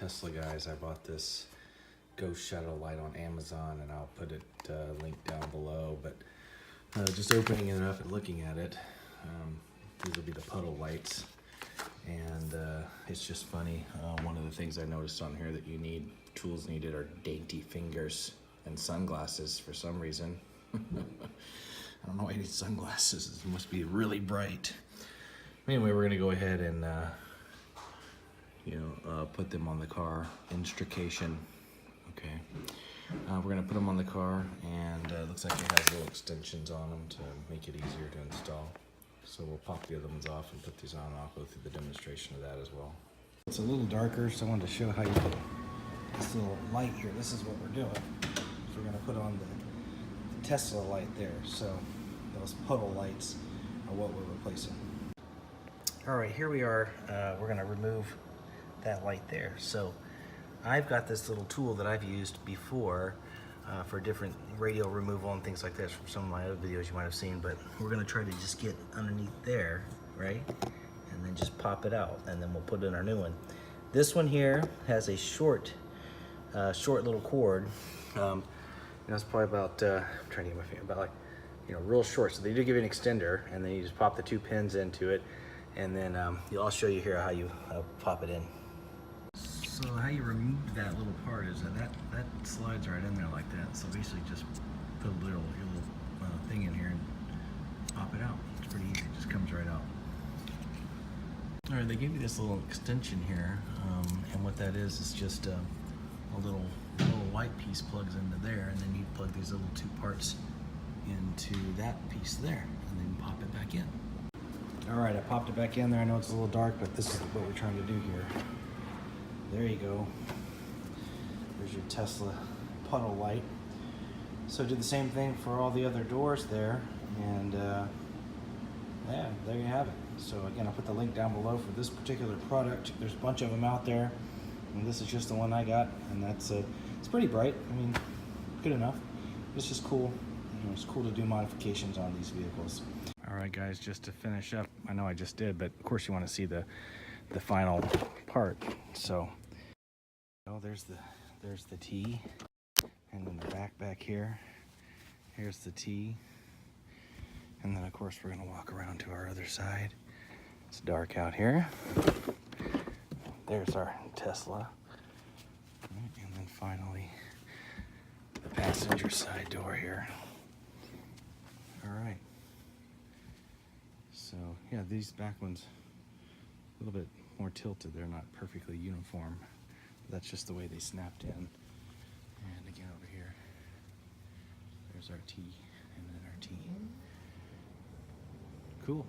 Tesla guys, I bought this ghost shadow light on Amazon, and I'll put it link down below. But just opening it up and looking at it, these will be the Puddle lights, and it's just funny. One of the things I noticed on here that you need, tools needed, are dainty fingers and sunglasses for some reason. I don't know why you need sunglasses. It must be really bright. Anyway, we're gonna go ahead and put them on the car. Instrication. Okay. We're gonna put them on the car, and it looks like it has little extensions on them to make it easier to install. So we'll pop the other ones off and put these on, and I'll go through the demonstration of that as well. It's a little darker, so I wanted to show how you put this little light here. This is what we're doing. So we're gonna put on the Tesla light there. So those Puddle lights are what we're replacing. All right, here we are. We're gonna remove that light there. So I've got this little tool that I've used before for different radio removal and things like this from some of my other videos you might have seen, but we're gonna try to just get underneath there, right? And then just pop it out, and then we'll put in our new one. This one here has a short little cord. It's probably about, I'm trying to get my finger, about like, real short. So they do give you an extender, and then you just pop the 2 pins into it, and then I'll show you here how you pop it in. So how you remove that little part is that slides right in there like that. So basically just put a your little thing in here and pop it out. It's pretty easy, it just comes right out. All right, they give you this little extension here, and what that is just a little white piece plugs into there, and then you plug these little 2 parts into that piece there, and then you pop it back in. All right, I popped it back in there. I know it's a little dark, but this is what we're trying to do here. There you go. There's your Tesla Puddle light. So do the same thing for all the other doors there, and yeah, there you have it. So again, I'll put the link down below for this particular product. There's a bunch of them out there, and this is just the one I got, and that's it's pretty bright. I mean, good enough. It's just cool. It's cool to do modifications on these vehicles. All right, guys, just to finish up, I know I just did, but of course you want to see the final part. So, there's the T, and then the back here. Here's the T, and then of course we're gonna walk around to our other side. It's dark out here. There's our Tesla, and then finally the passenger side door here. All right. So yeah, these back ones a little bit more tilted. They're not perfectly uniform. That's just the way they snapped in. And again over here, there's our T, and then our T. Cool.